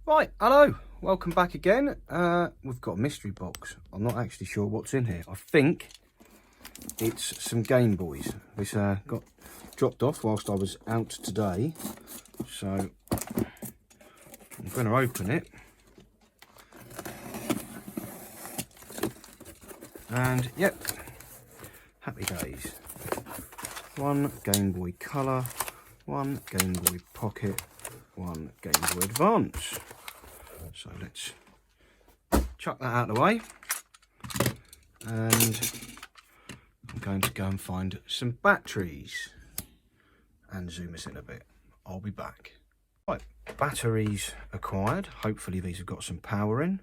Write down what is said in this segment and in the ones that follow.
Right, hello, welcome back again. We've got a mystery box. I'm not actually sure what's in here. I think it's some Game Boys. This got dropped off whilst I was out today, so I'm going to open it. And yep, happy days. One Game Boy Color, one Game Boy Pocket, one Game Boy Advance. So let's chuck that out of the way, and I'm going to go and find some batteries and zoom us in a bit. I'll be back. Right, batteries acquired. Hopefully these have got some power in.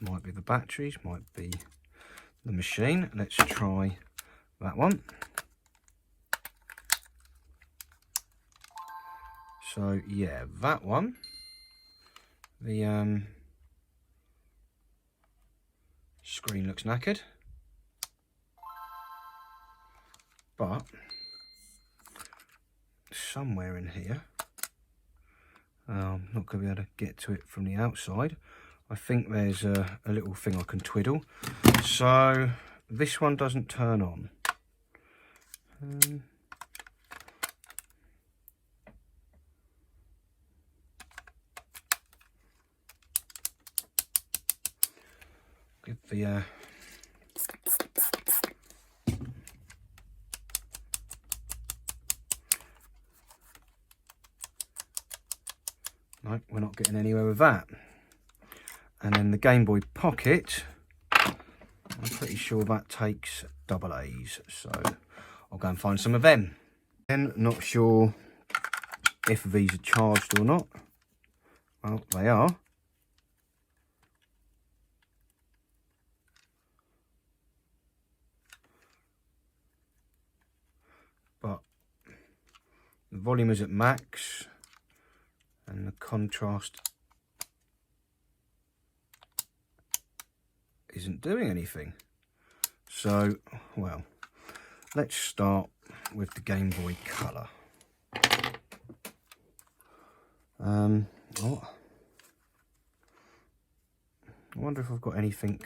Might be the batteries, might be the machine. Let's try that one. So yeah, that one. The screen looks knackered, but somewhere in here, I'm not going to be able to get to it from the outside. I think there's a little thing I can twiddle. So this one doesn't turn on. Give the no, we're not getting anywhere with that. And then the Game Boy Pocket, I'm pretty sure that takes AA's, so I'll go and find some of them. Then not sure if these are charged or not. Well, they are. But the volume is at max and the contrast isn't doing anything. So, well, let's start with the Game Boy Color. Oh, I wonder if I've got anything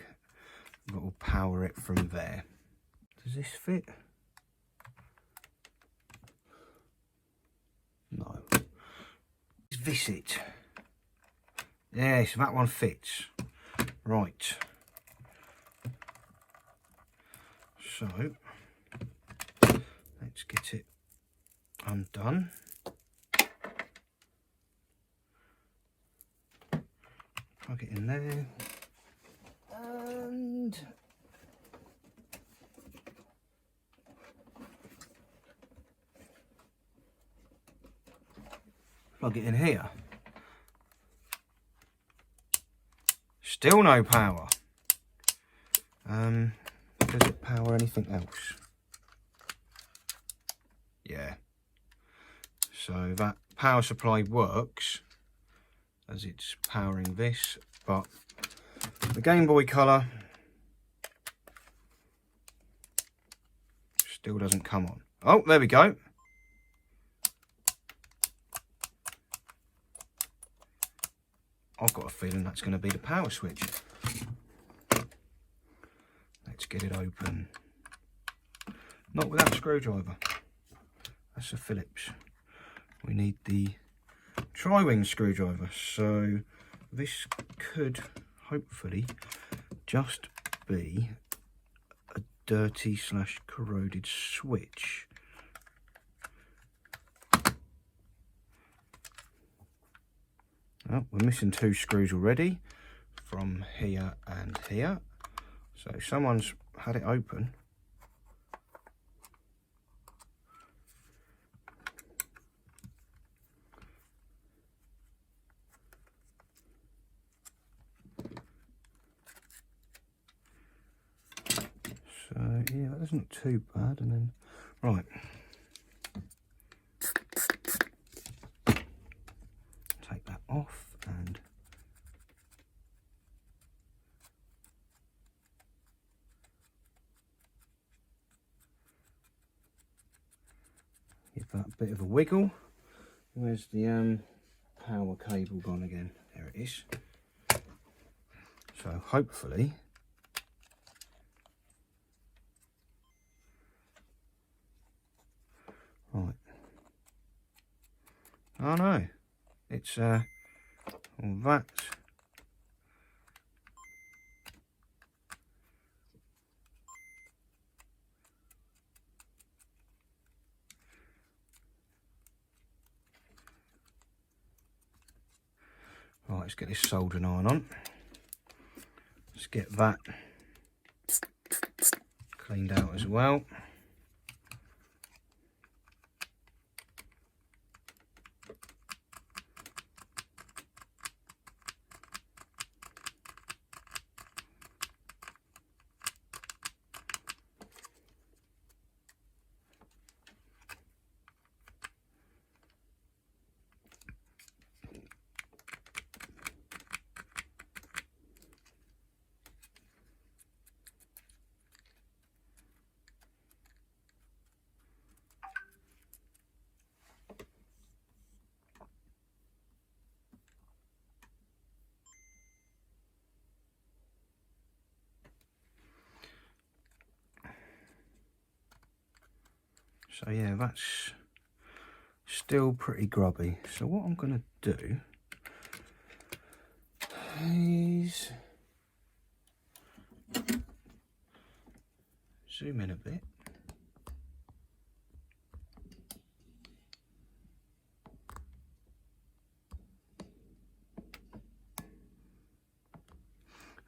that will power it from there. Does this fit? No. Is this it? Yes, that one fits. Right. So, let's get it undone. Plug it in there. And plug it in here. Still no power. Does it power anything else? Yeah. So that power supply works as it's powering this, but the Game Boy Color still doesn't come on. Oh, there we go. I've got a feeling that's going to be the power switch. Let's get it open. Not without a screwdriver. That's a Phillips. We need the tri-wing screwdriver. So this could hopefully just be a dirty / corroded switch. Oh, we're missing 2 screws already from here and here. So someone's had it open. So yeah, that doesn't look too bad. And then, right. Take that off and Give that a bit of a wiggle. Where's the power cable gone again? There it is. So hopefully right. Oh no, it's well, that. Right, let's get this soldering iron on. Let's get that cleaned out as well. So yeah, that's still pretty grubby. So what I'm going to do is zoom in a bit.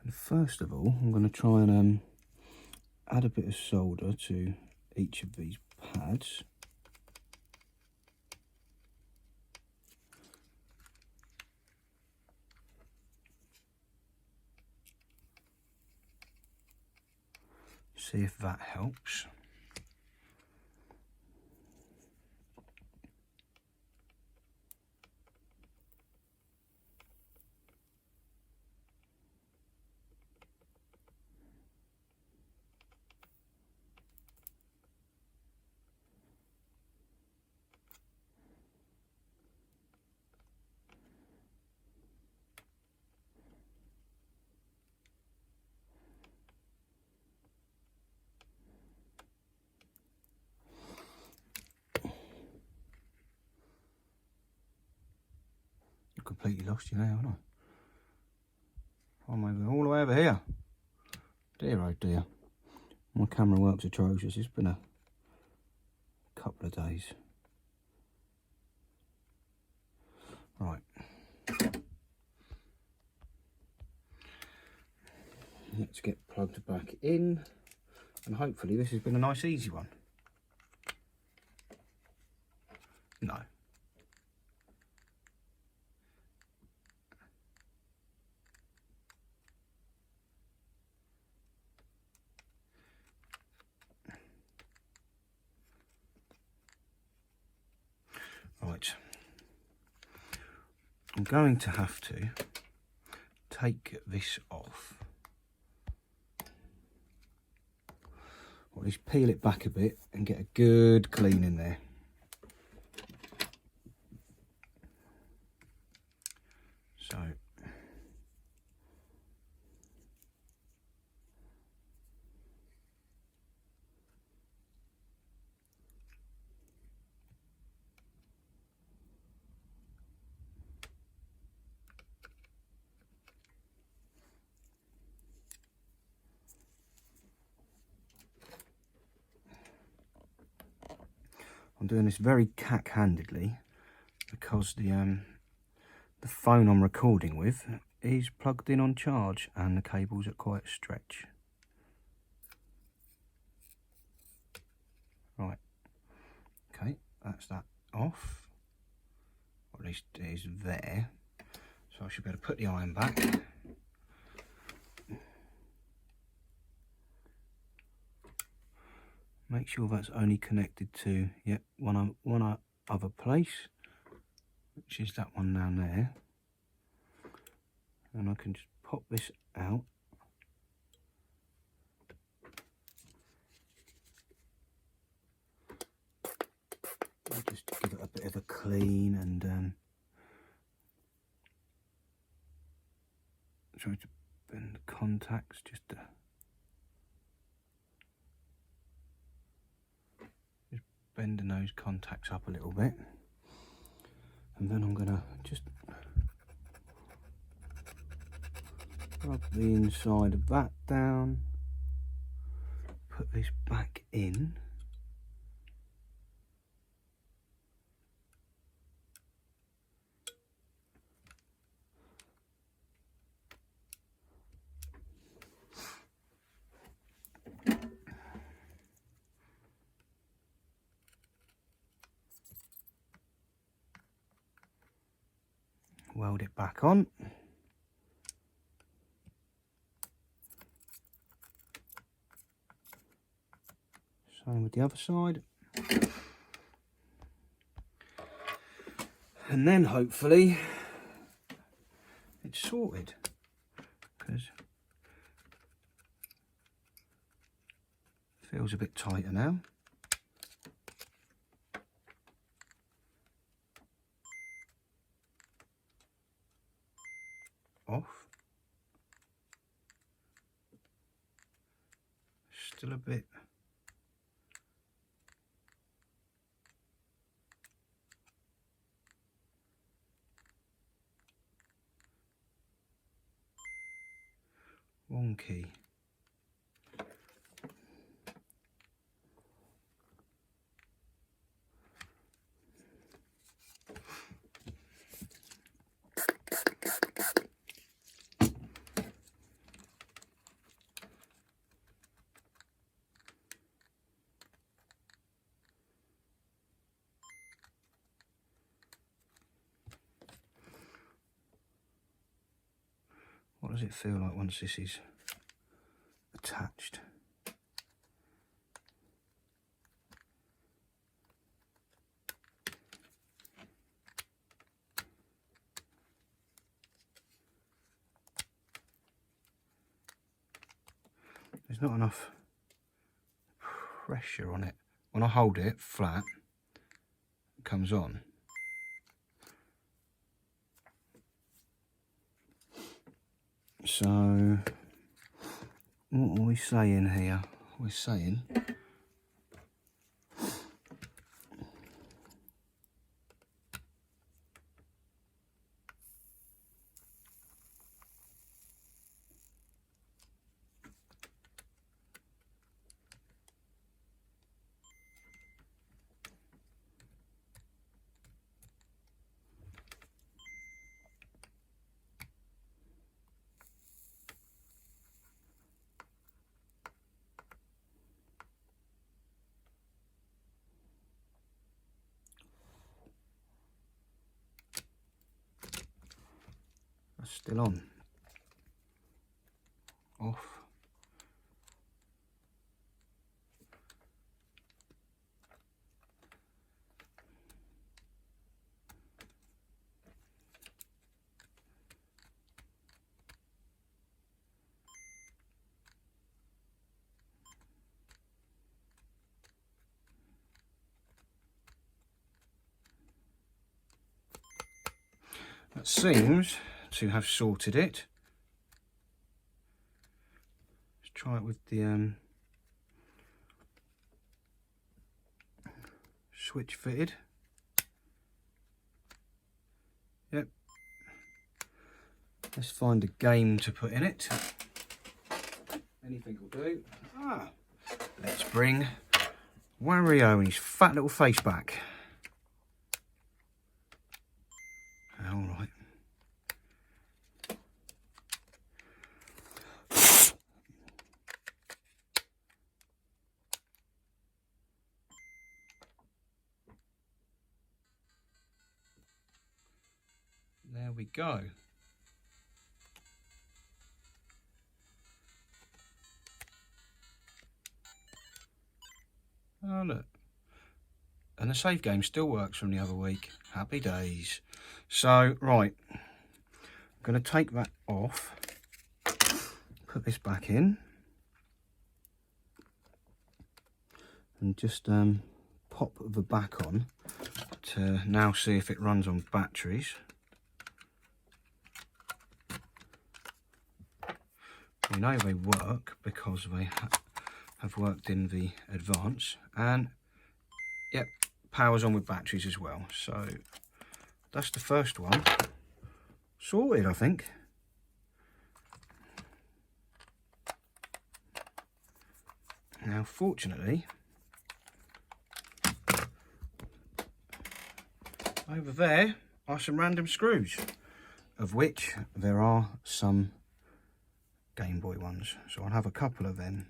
And first of all, I'm going to try and add a bit of solder to each of these pads. See if that helps. Completely lost you now, haven't I? I'm over all the way over here. Dear oh dear. My camera works atrocious. It's been a couple of days. Right. Let's get plugged back in. And hopefully this has been a nice easy one. No. Right, I'm going to have to take this off, or at least peel it back a bit and get a good clean in there. So I'm doing this very cack-handedly because the phone I'm recording with is plugged in on charge and the cables are quite a stretch. Right, okay, that's that off, or at least it is there. So I should be able to put the iron back. Make sure that's only connected to one other place, which is that one down there. And I can just pop this out. clean and try to bend the contacts just bending those contacts up a little bit, and then I'm gonna just rub the inside of that down, put this back in. Weld it back on. Same with the other side. And then hopefully it's sorted, because it feels a bit tighter now. Off. Still a bit. Wonky. What does it feel like once this is attached? There's not enough pressure on it. When I hold it flat, it comes on. So, what are we saying here? We're saying that's still on. Off. That seems to have sorted it. Let's try it with the switch fitted. Yep. Let's find a game to put in it. Anything will do. Let's bring Wario and his fat little face back. All right. There we go. Oh look. And the save game still works from the other week. Happy days. So, right. I'm going to take that off. Put this back in. And just pop the back on to now see if it runs on batteries. We know they work because they have worked in the Advance, and yep, power's on with batteries as well. So that's the first one sorted, I think. Now, fortunately, over there are some random screws, of which there are some Game Boy ones. So I'll have a couple of them.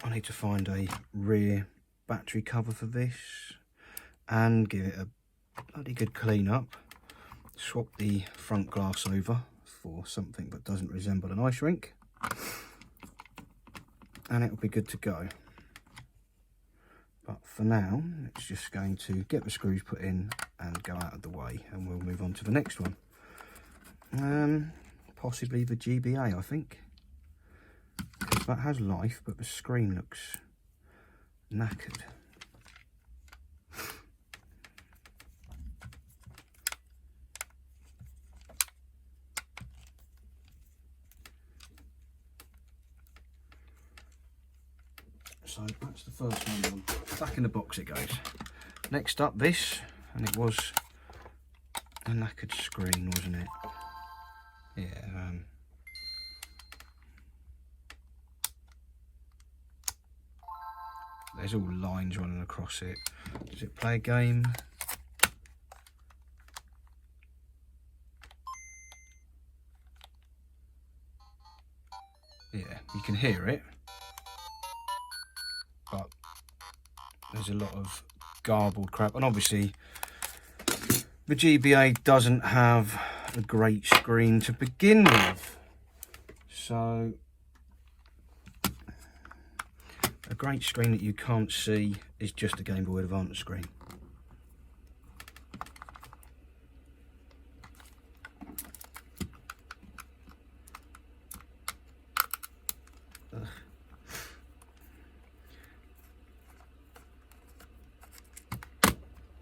I need to find a rear battery cover for this and give it a bloody good clean up. Swap the front glass over for something that doesn't resemble an ice rink, and it'll be good to go. But for now, it's just going to get the screws put in and go out of the way, and we'll move on to the next one. Possibly the GBA, I think, because that has life, but the screen looks knackered. So that's the first one done. Back in the box it goes. Next up, this, and it was a knackered screen, wasn't it? Yeah. There's all lines running across it. Does it play a game? Yeah, you can hear it, but there's a lot of garbled crap, and obviously the GBA doesn't have a great screen to begin with, so a great screen that you can't see is just a Game Boy Advance screen.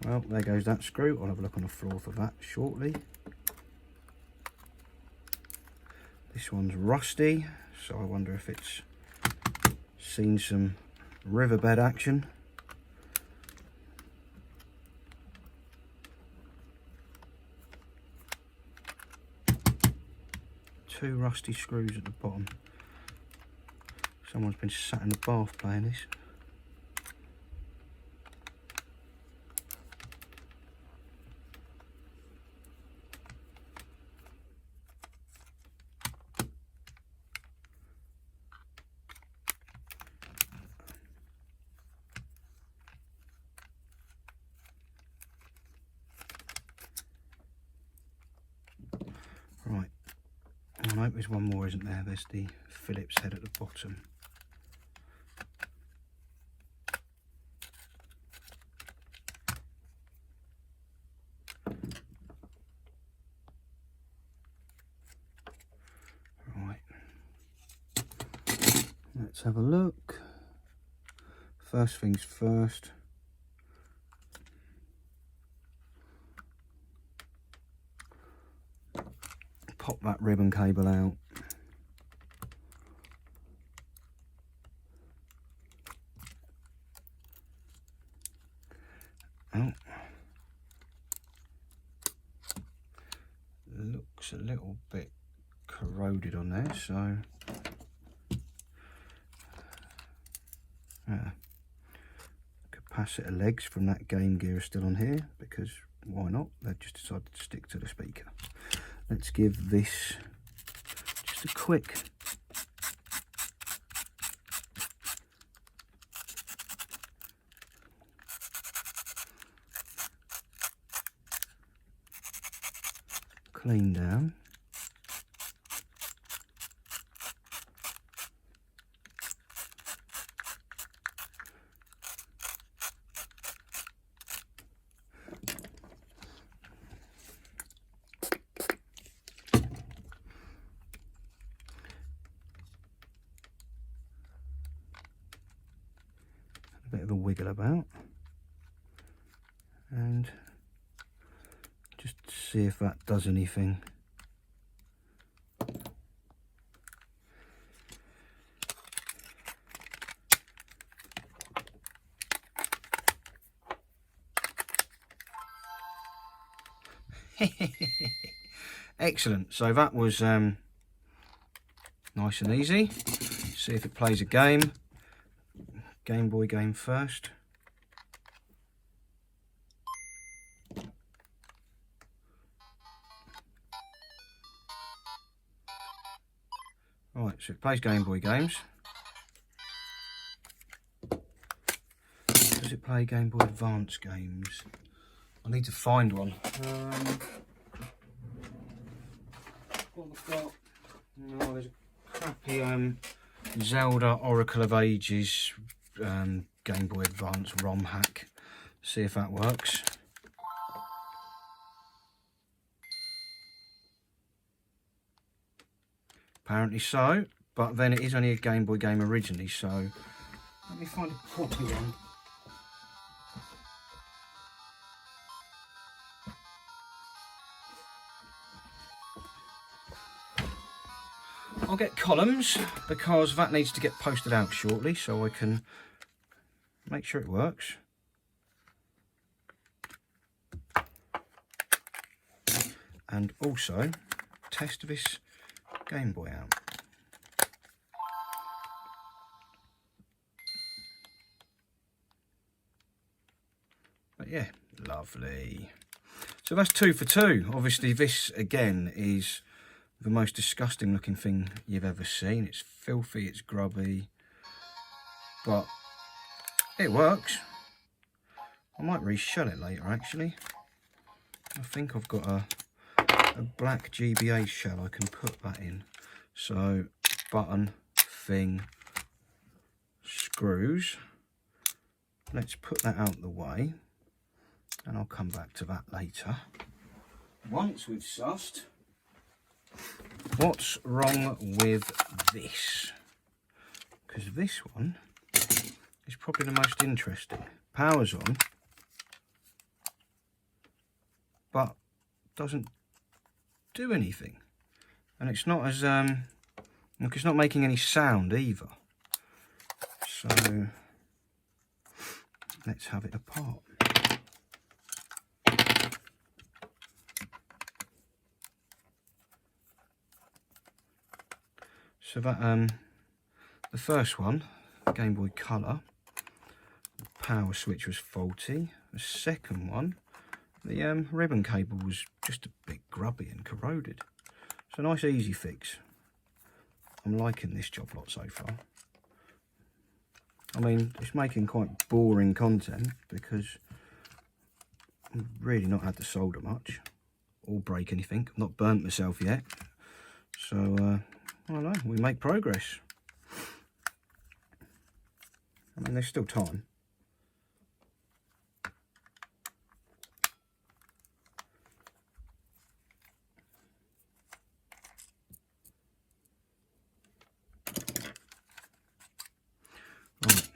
Well, there goes that screw. I'll have a look on the floor for that shortly. This one's rusty, so I wonder if it's seen some riverbed action. Two rusty screws at the bottom. Someone's been sat in the bath playing this. Right, I hope there's one more, isn't there? There's the Phillips head at the bottom. Right, let's have a look. First things first. Pop that ribbon cable out. Oh, looks a little bit corroded on there, so capacitor legs from that Game Gear are still on here, because why not? They've just decided to stick to the speaker. Let's give this just a quick clean down. A bit of a wiggle about. and just see if that does anything. Excellent. So that was nice and easy. See if it plays a game. Game Boy game first. Right, so it plays Game Boy games. Does it play Game Boy Advance games? I need to find one. What have I got? No, there's a crappy Zelda Oracle of Ages Game Boy Advance ROM hack. See if that works. Apparently so, but then it is only a Game Boy game originally, so let me find a proper one. I'll get columns because that needs to get posted out shortly, so I can make sure it works. And also test this Game Boy out. But yeah, lovely. So that's 2 for 2. Obviously this again is the most disgusting looking thing you've ever seen. It's filthy, it's grubby, but it works. I might reshell it later actually. I think I've got a black GBA shell I can put that in. So button, thing, screws. Let's put that out the way and I'll come back to that later. Once we've sussed what's wrong with this, because this one is probably the most interesting. Power's on, but doesn't do anything, and it's not as look, it's not making any sound either. So let's have it apart. So that the first one, Game Boy Color, the power switch was faulty. The second one, the ribbon cable was just a bit grubby and corroded. So nice easy fix. I'm liking this job lot so far. I mean, it's making quite boring content because I've really not had to solder much or break anything. I've not burnt myself yet. So I don't know, we make progress. I mean, there's still time. Right.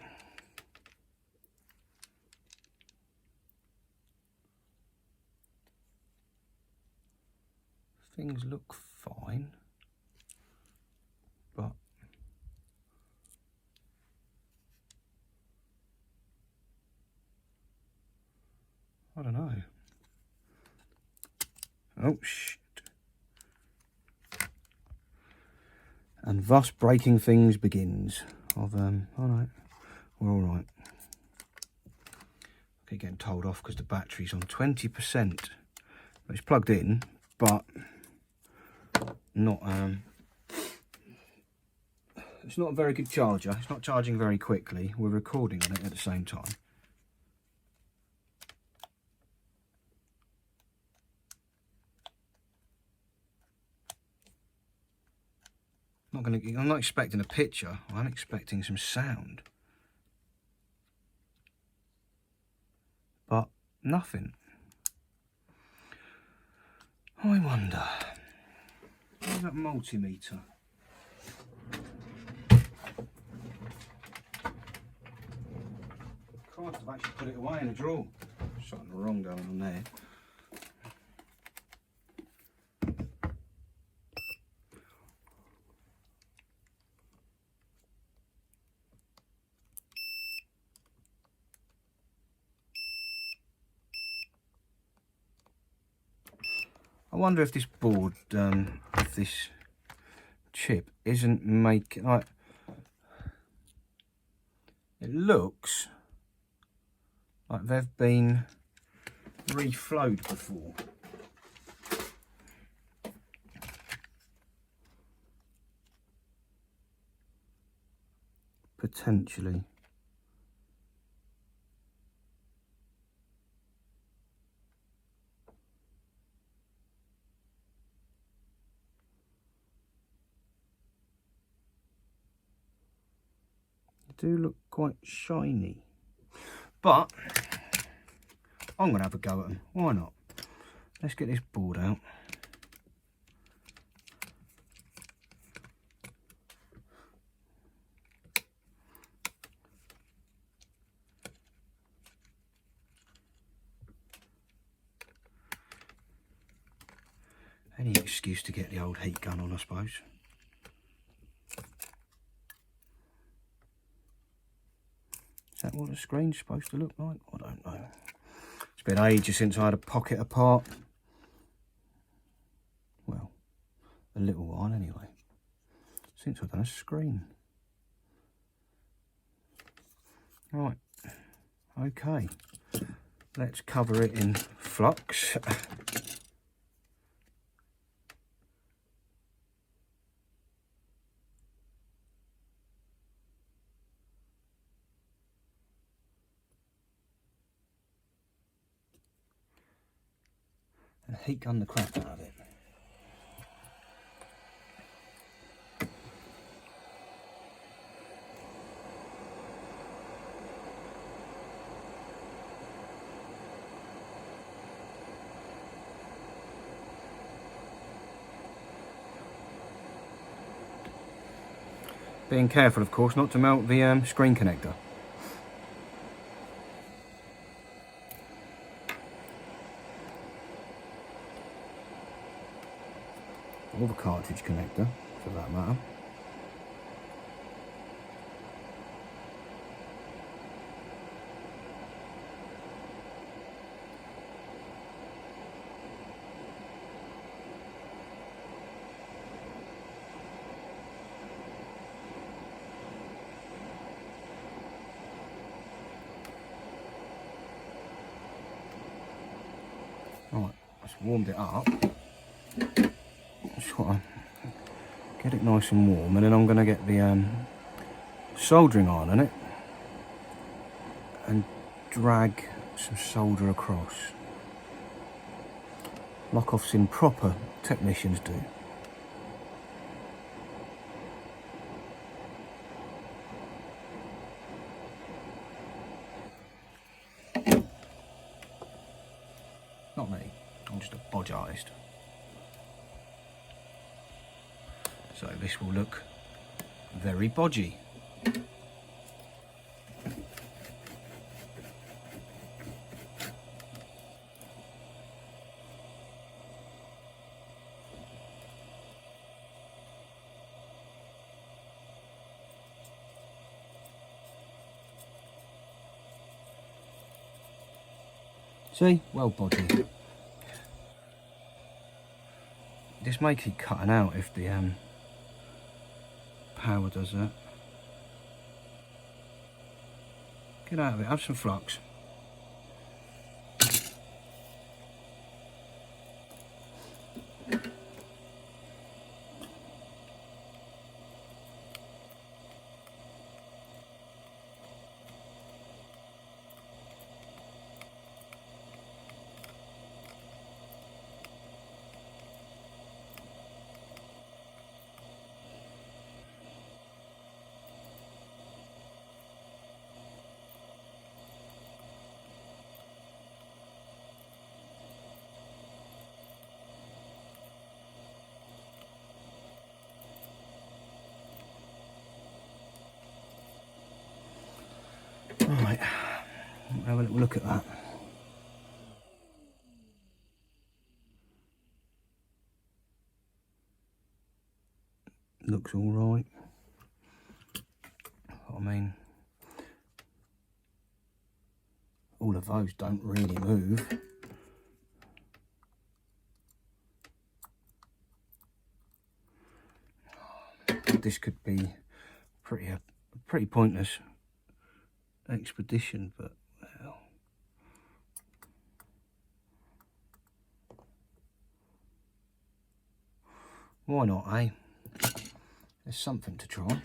Things look fine. But I don't know. Oh shit. And thus breaking things begins. Of oh no, we're all right. Okay, getting told off because the battery's on 20%. It's plugged in, but not it's not a very good charger. It's not charging very quickly. We're recording on it at the same time. I'm not expecting a picture. I'm expecting some sound. But nothing. I wonder. Where's that multimeter? Christ, I've actually put it away in a drawer. something wrong going on there. I wonder if this board, if this chip isn't making, like, it looks like they've been reflowed before. Potentially. Do look quite shiny, but I'm gonna have a go at them. Why not? Let's get this board out. Any excuse to get the old heat gun on, I suppose. Is that what the screen's supposed to look like? I don't know. It's been ages since I had a pocket apart. Well, a little while anyway. Since I've done a screen. Right. Okay. Let's cover it in flux. And heat gun the crap out of it. Being careful, of course, not to melt the screen connector. Or the cartridge connector, for that matter. Right, just warmed it up. Just want to get it nice and warm, and then I'm going to get the soldering iron on it and drag some solder across. Lock-offs in proper technicians do. Not me, I'm just a bodge artist. So this will look very bodgy. See, well bodgy. This may keep cutting out if the power does that. Get out of it, have some flux. Right, have a little look at that. looks all right. I mean, all of those don't really move. This could be a pretty pointless expedition, but well, why not, eh? There's something to try.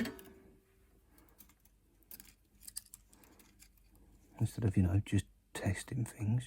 Instead of, you know, just testing things.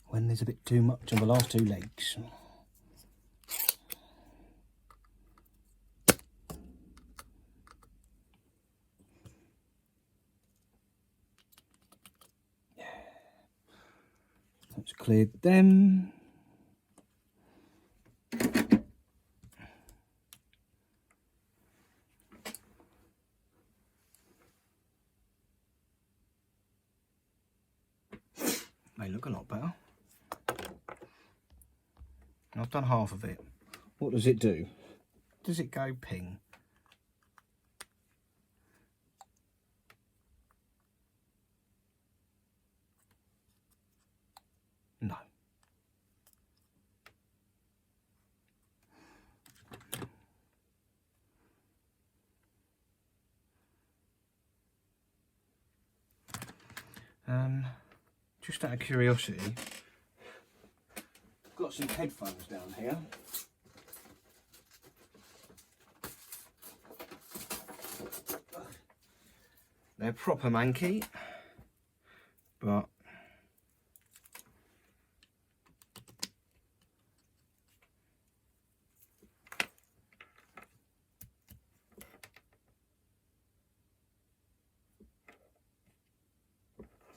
When there's a bit too much on the last two legs. That's cleared them. They look a lot better. I've done half of it. What does it do? Does it go ping? No. Just out of curiosity, I've got some headphones down here. They're proper manky, but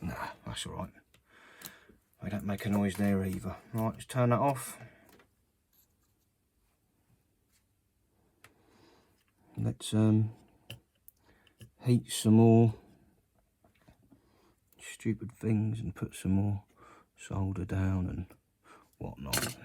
nah, that's all right. They don't make a noise there either. Right, let's turn that off. Let's heat some more stupid things and put some more solder down and whatnot.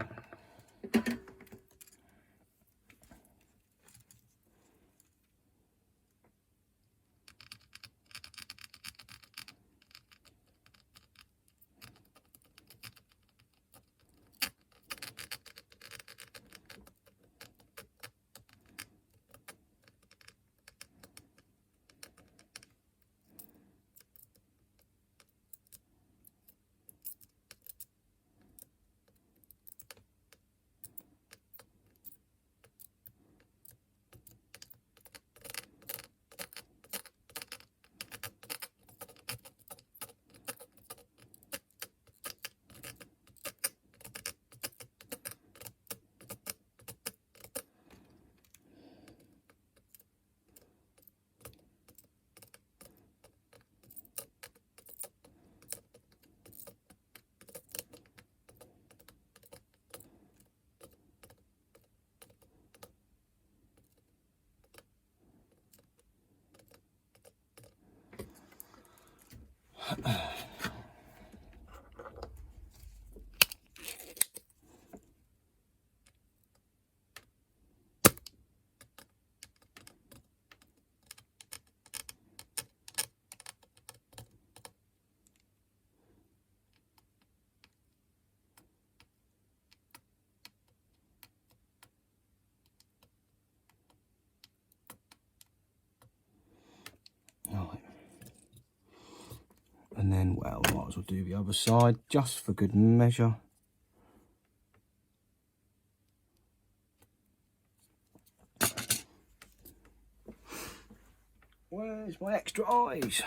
then, well, might as well do the other side just for good measure. Where's my extra eyes?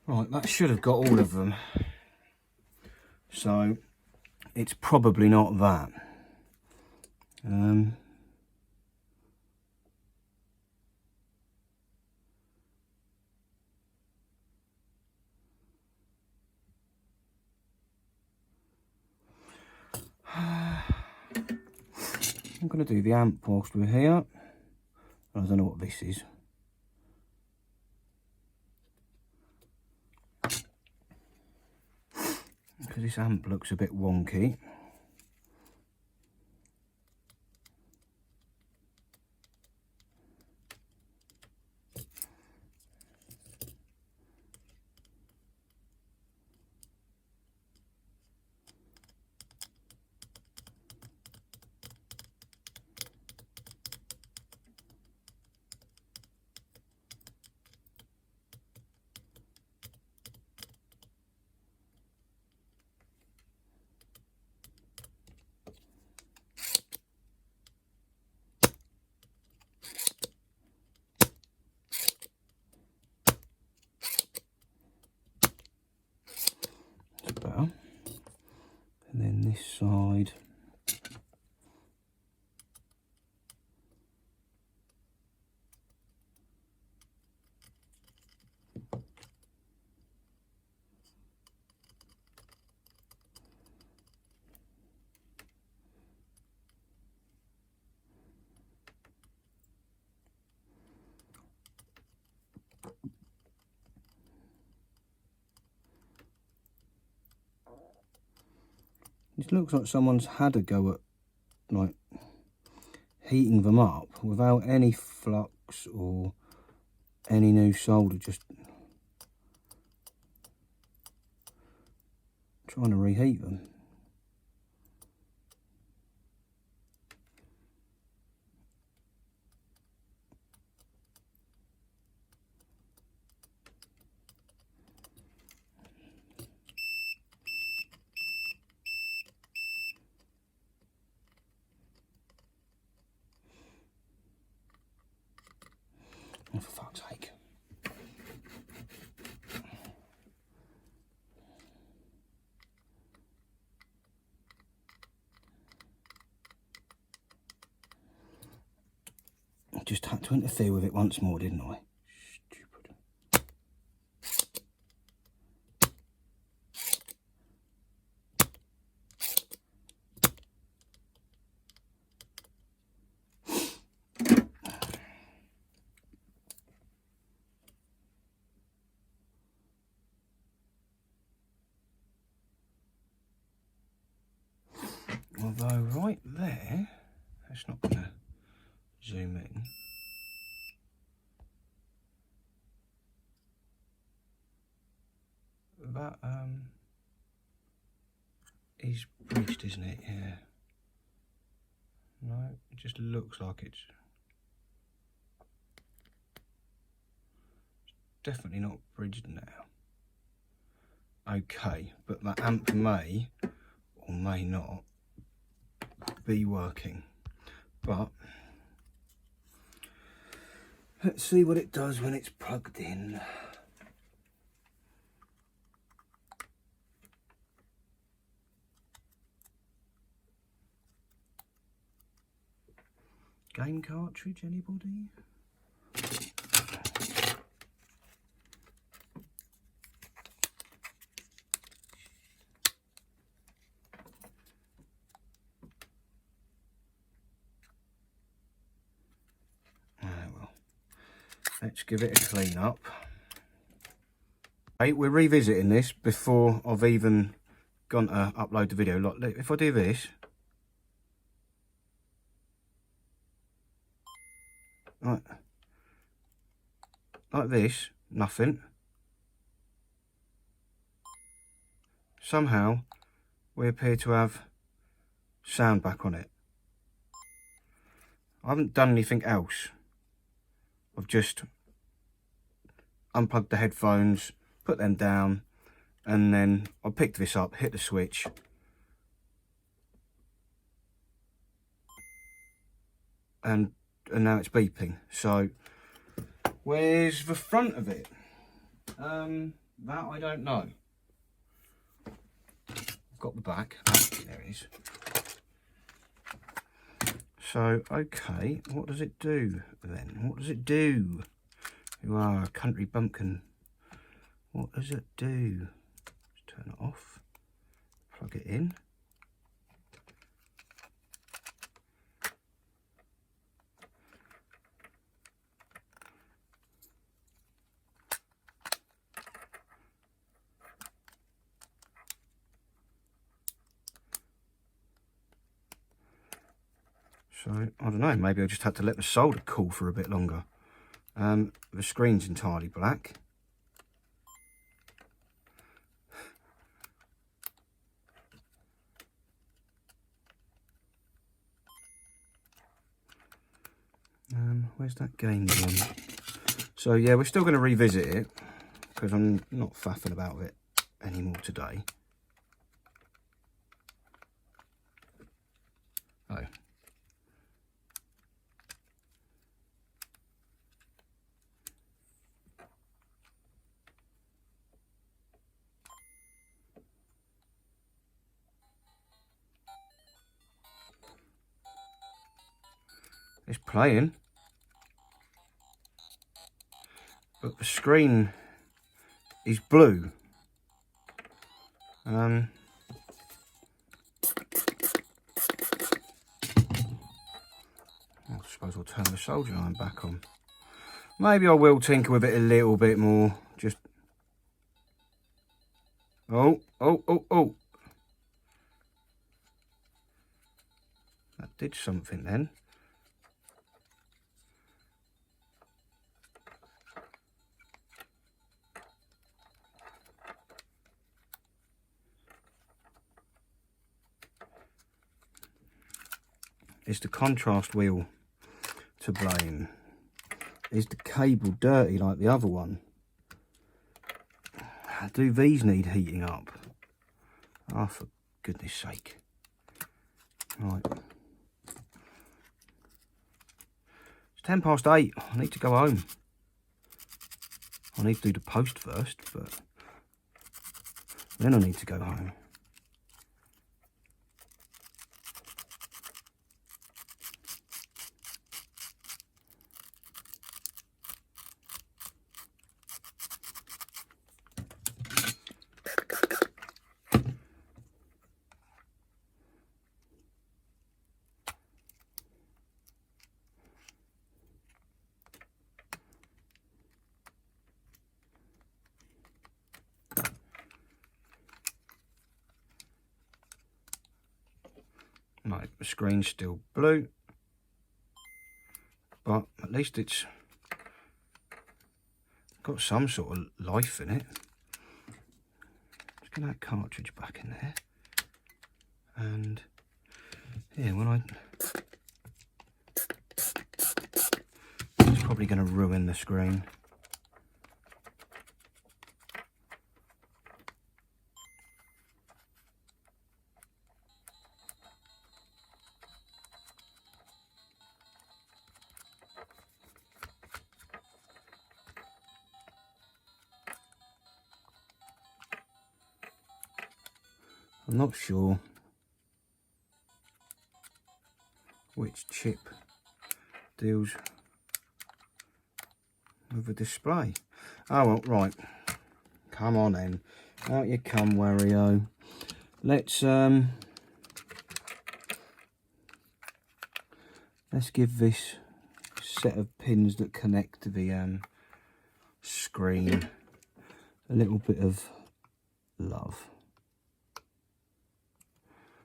Right, that should have got all of them. So it's probably not that. I'm going to do the amp whilst we're here. I don't know what this is. Because this amp looks a bit wonky. Better. And then this side, it looks like someone's had a go at like heating them up without any flux or any new solder, just trying to reheat them. Oh, for fuck's sake. I just had to interfere with it once more, didn't I? Stupid. Although right there, that's not going to zoom in. That is bridged, isn't it? Yeah. No, it just looks like it's. definitely not bridged now. Okay, but that amp may or may not be working. But let's see what it does when it's plugged in. Game cartridge, anybody? Well, let's give it a clean up. Hey, we're revisiting this before I've even gone to upload the video. Like, if I do this, like this, nothing. Somehow we appear to have sound back on it. I haven't done anything else. I've just unplugged the headphones, put them down, and then I picked this up, hit the switch, and now it's beeping. So where's the front of it? That I don't know. I've got the back. There it is. So, okay, what does it do then? What does it do? You are a country bumpkin. What does it do? Let's turn it off. Plug it in. So, I don't know, maybe I just had to let the solder cool for a bit longer. The screen's entirely black. Where's that game gone? So yeah, we're still going to revisit it, because I'm not faffing about it anymore today. Oh. It's playing, but the screen is blue. I suppose I'll turn the solder iron back on. Maybe I will tinker with it a little bit more. Just oh. That did something then. Is the contrast wheel to blame? Is the cable dirty like the other one? Do these need heating up? Oh, for goodness sake. Right. It's 8:10. I need to go home. I need to do the post first, but then I need to go home. Right, the screen's still blue, but at least it's got some sort of life in it. Let's get that cartridge back in there. And yeah, when it's probably going to ruin the screen. I'm not sure which chip deals with the display. Oh well, right. Come on then. Out you come, Wario. Let's give this set of pins that connect to the screen a little bit of love.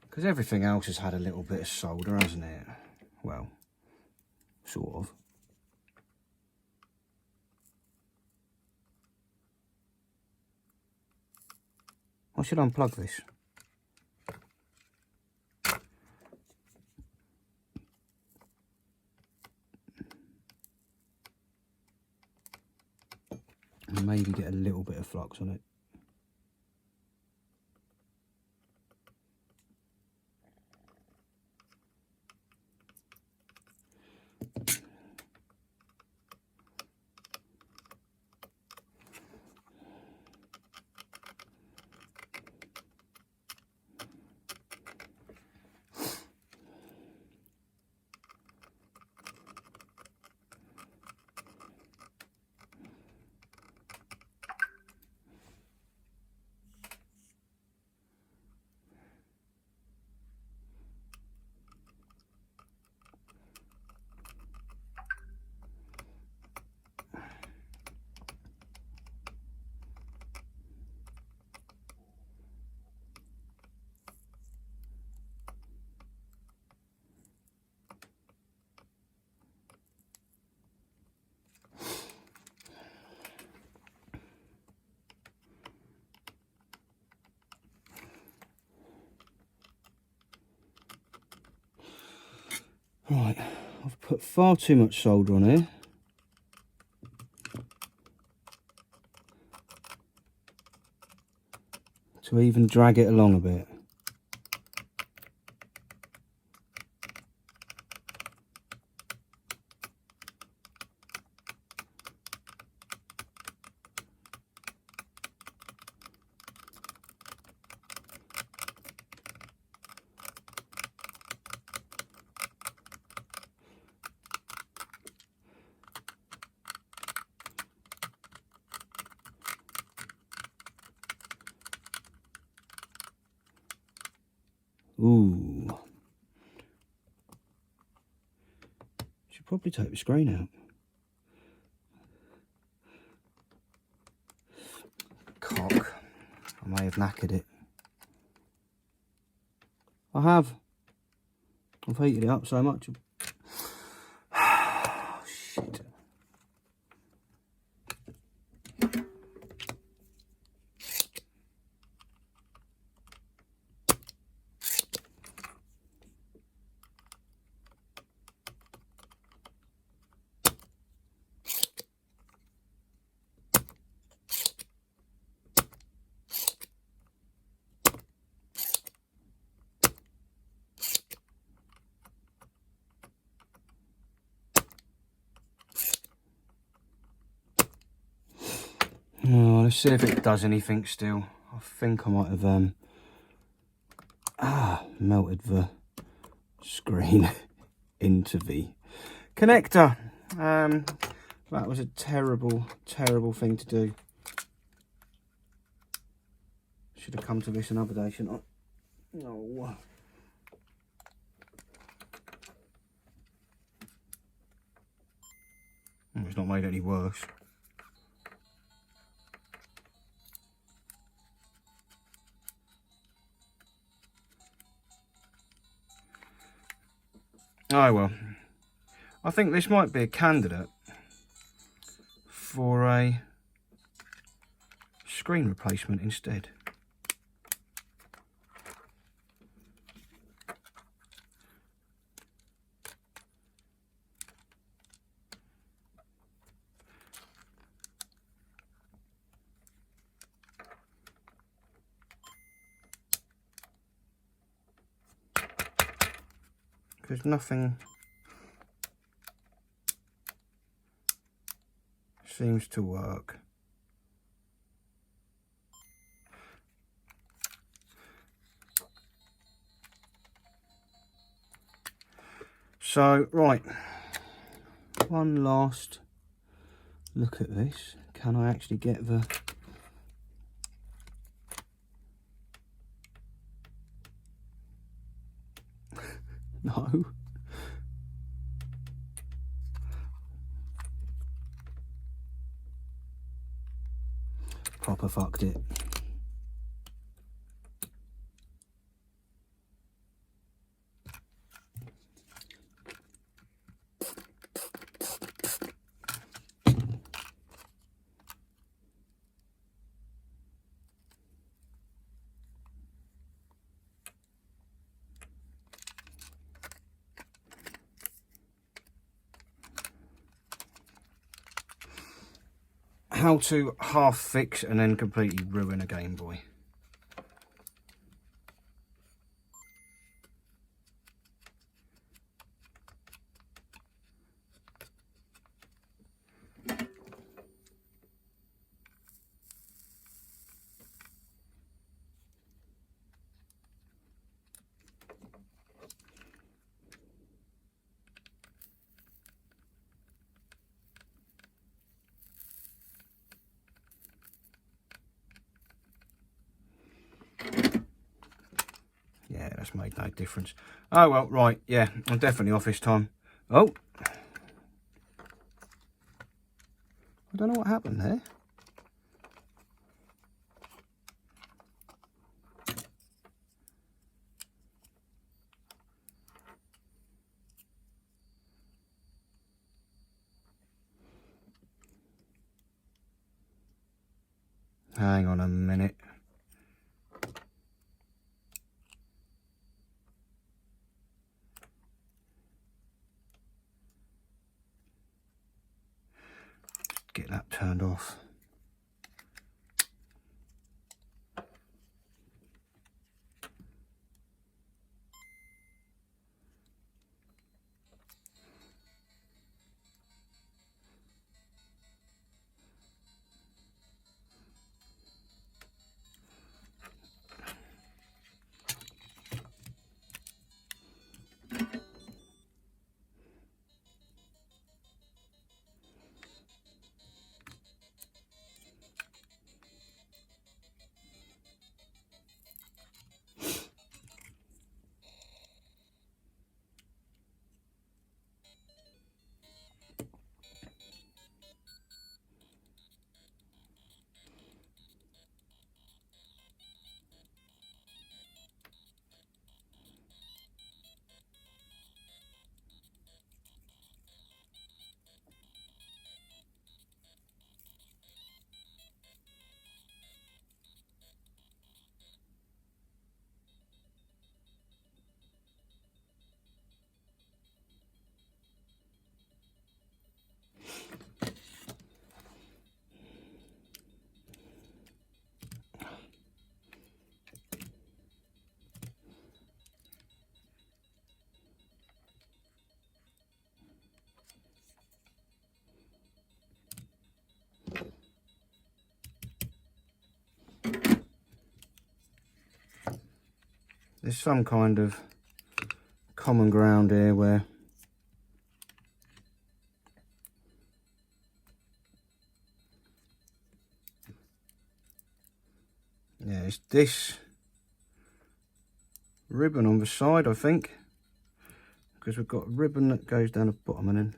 Because everything else has had a little bit of solder, hasn't it? Well, sort of. I should unplug this. And maybe get a little bit of flux on it. Right, I've put far too much solder on here. To even drag it along a bit. Ooh. Should probably take the screen out. Cock. I may have knackered it. I have. I've heated it up so much. Shit. Oh, let's see if it does anything still. I think I might have melted the screen into the connector. That was a terrible, terrible thing to do. Should have come to this another day, shouldn't I? No. It's not made any worse. Oh well, I think this might be a candidate for a screen replacement instead. Because nothing seems to work. So, right, one last look at this. Can I actually get the... No. Proper fucked it. How to half fix and then completely ruin a Game Boy. Yeah, that's made no difference. Oh well, right, yeah, I'm definitely off this time. Oh, I don't know what happened there. Hang on a minute. Get that turned off. There's some kind of common ground here where yeah, it's this ribbon on the side, I think, because we've got a ribbon that goes down the bottom and then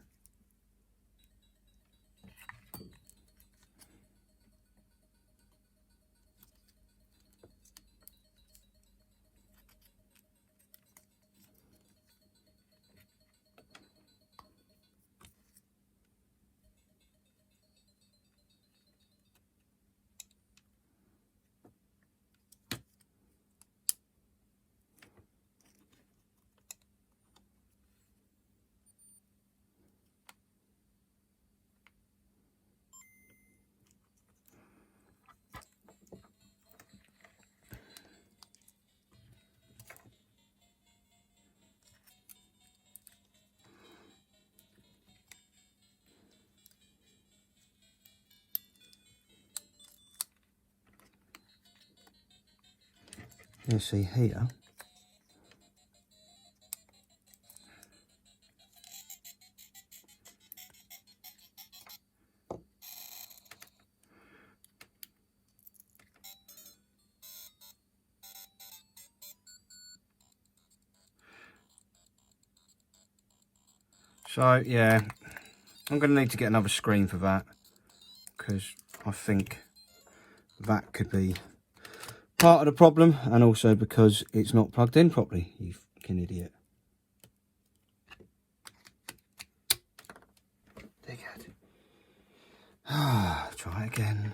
you see here So yeah, I'm going to need to get another screen for that, because I think that could be part of the problem, and also because it's not plugged in properly, you fucking idiot. Dickhead. Try again.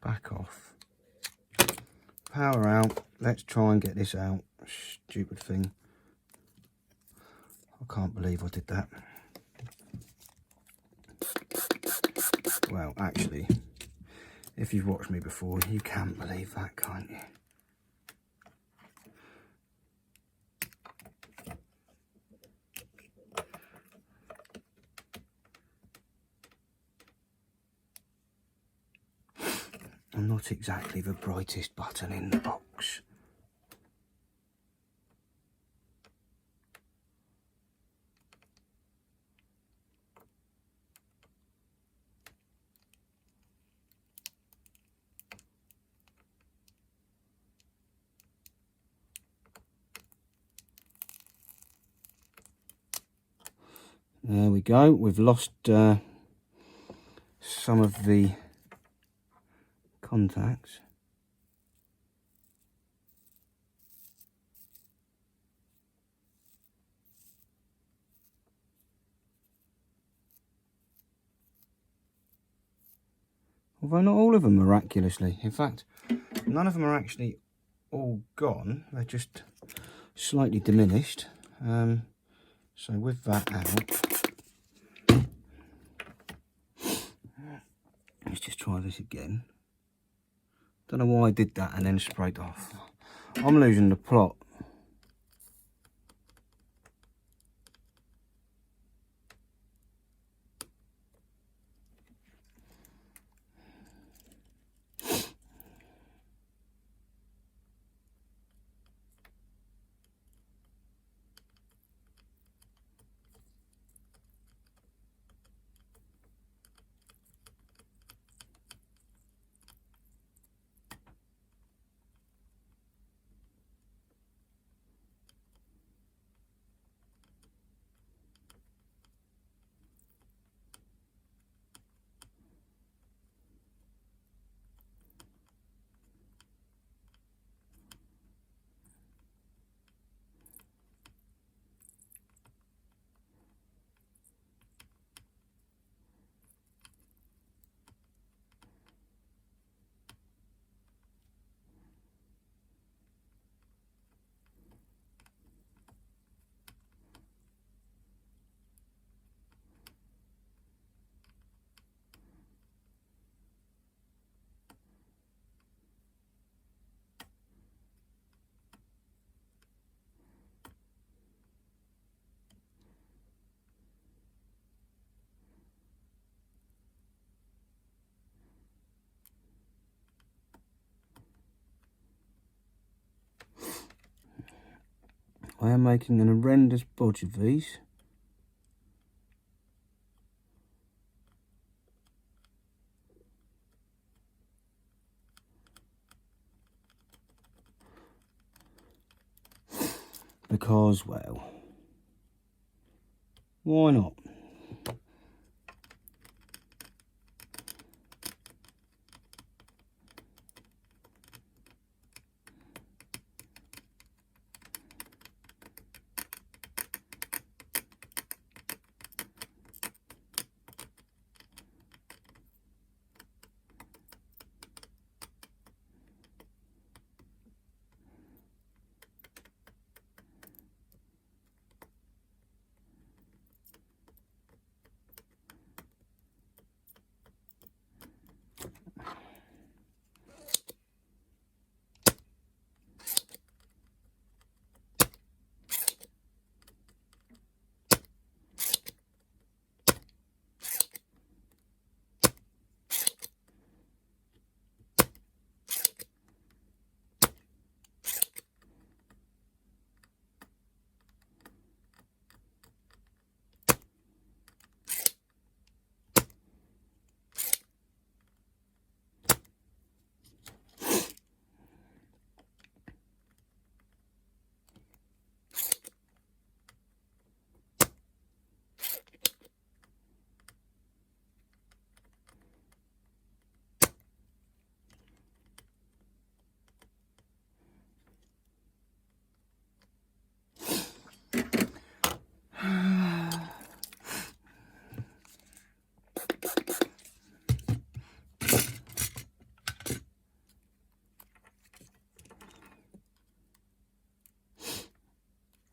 Back off. Power out. Let's try and get this out. Stupid thing. I can't believe I did that. Well, actually, if you've watched me before, you can't believe that, can't you? I'm not exactly the brightest button in the box. There we go. We've lost some of the contacts. Although not all of them miraculously. In fact, none of them are actually all gone. They're just slightly diminished. So with that out, let's just try this again. Don't know why I did that and then sprayed off. I'm losing the plot. I am making an horrendous bodge of these. Because, well, why not?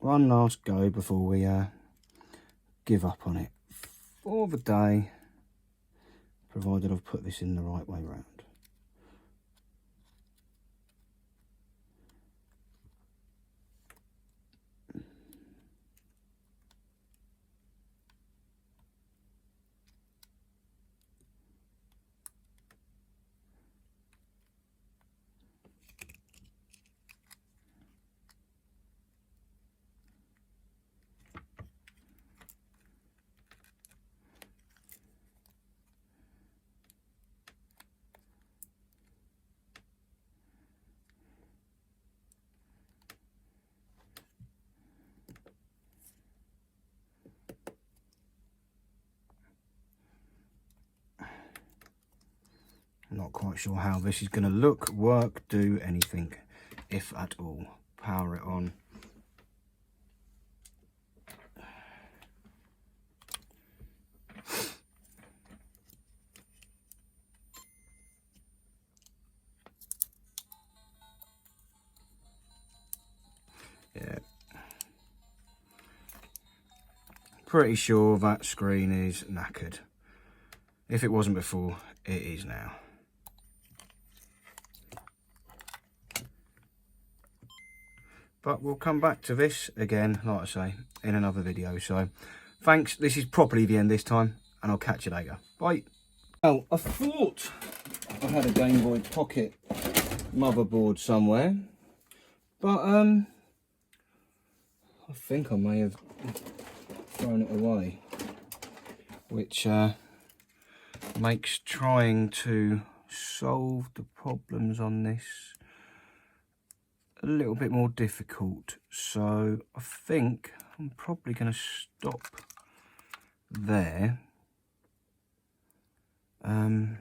one last go before we give up on it for the day, provided I've put this in the right way round. Not quite sure how this is going to look, work, do anything, if at all. Power it on. Yeah. Pretty sure that screen is knackered. If it wasn't before, it is now. But we'll come back to this again, like I say, in another video. So, thanks. This is properly the end this time, and I'll catch you later. Bye. Well, I thought I had a Game Boy Pocket motherboard somewhere, but I think I may have thrown it away, which makes trying to solve the problems on this a little bit more difficult. So I think I'm probably going to stop there and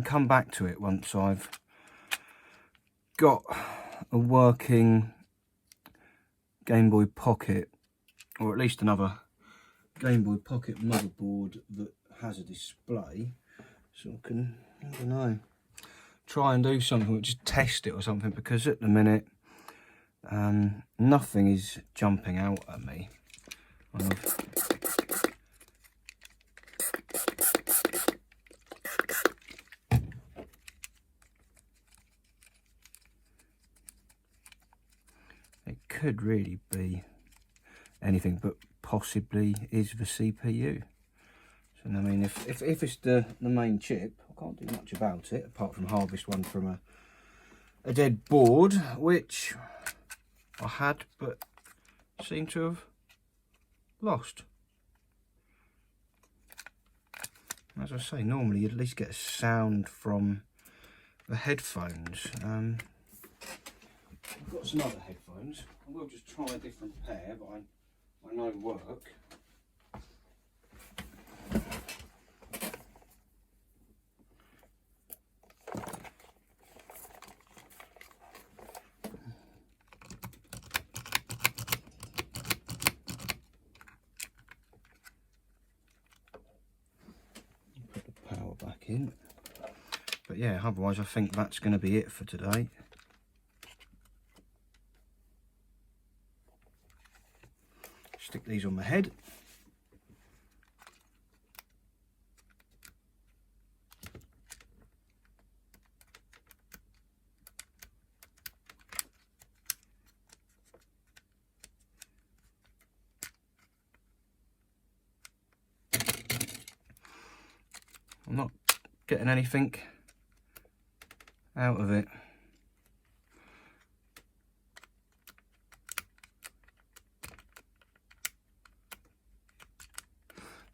come back to it once I've got a working Game Boy Pocket, or at least another Game Boy Pocket motherboard that has a display, so I can, I don't know, try and do something, just test it or something, because at the minute nothing is jumping out at me. It could really be anything, but possibly is the CPU. So I mean, if it's the main chip, I can't do much about it apart from harvest one from a dead board, which I had but seem to have lost. As I say, normally you'd at least get a sound from the headphones. I've got some other headphones. I will just try a different pair, but I know work. Put the power back in. But yeah, otherwise I think that's going to be it for today. Stick these on my head. I'm not getting anything out of it.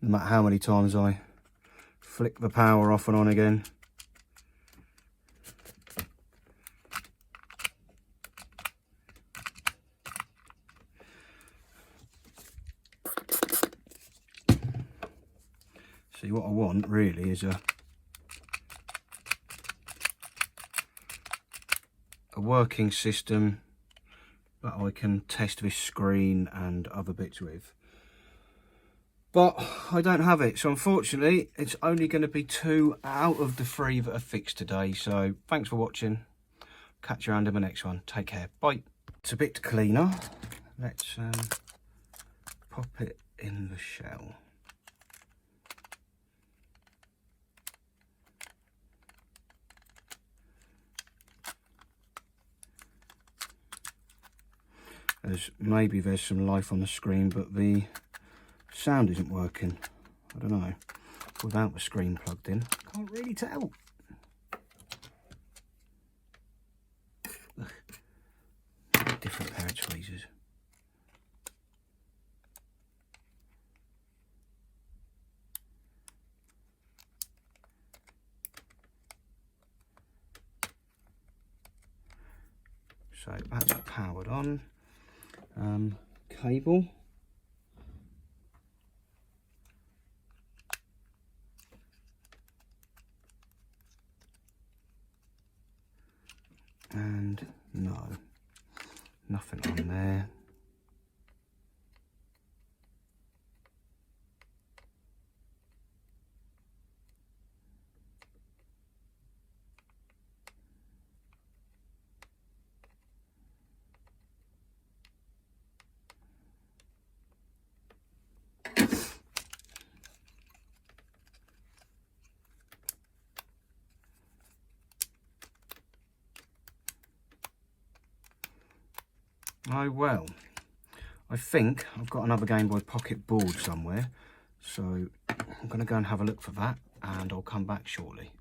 No matter how many times I flick the power off and on again. See, what I want really is a working system that I can test this screen and other bits with. But I don't have it, so unfortunately it's only going to be 2 out of the 3 that are fixed today. So thanks for watching. Catch you around in the next one. Take care. Bye. It's a bit cleaner let's pop it in the shell. Maybe there's some life on the screen, but the sound isn't working. I don't know. Without the screen plugged in, can't really tell. Different pair of tweezers. So that's powered on. Cable. And no, nothing on there. Oh well, I think I've got another Game Boy Pocket board somewhere, so I'm going to go and have a look for that, and I'll come back shortly.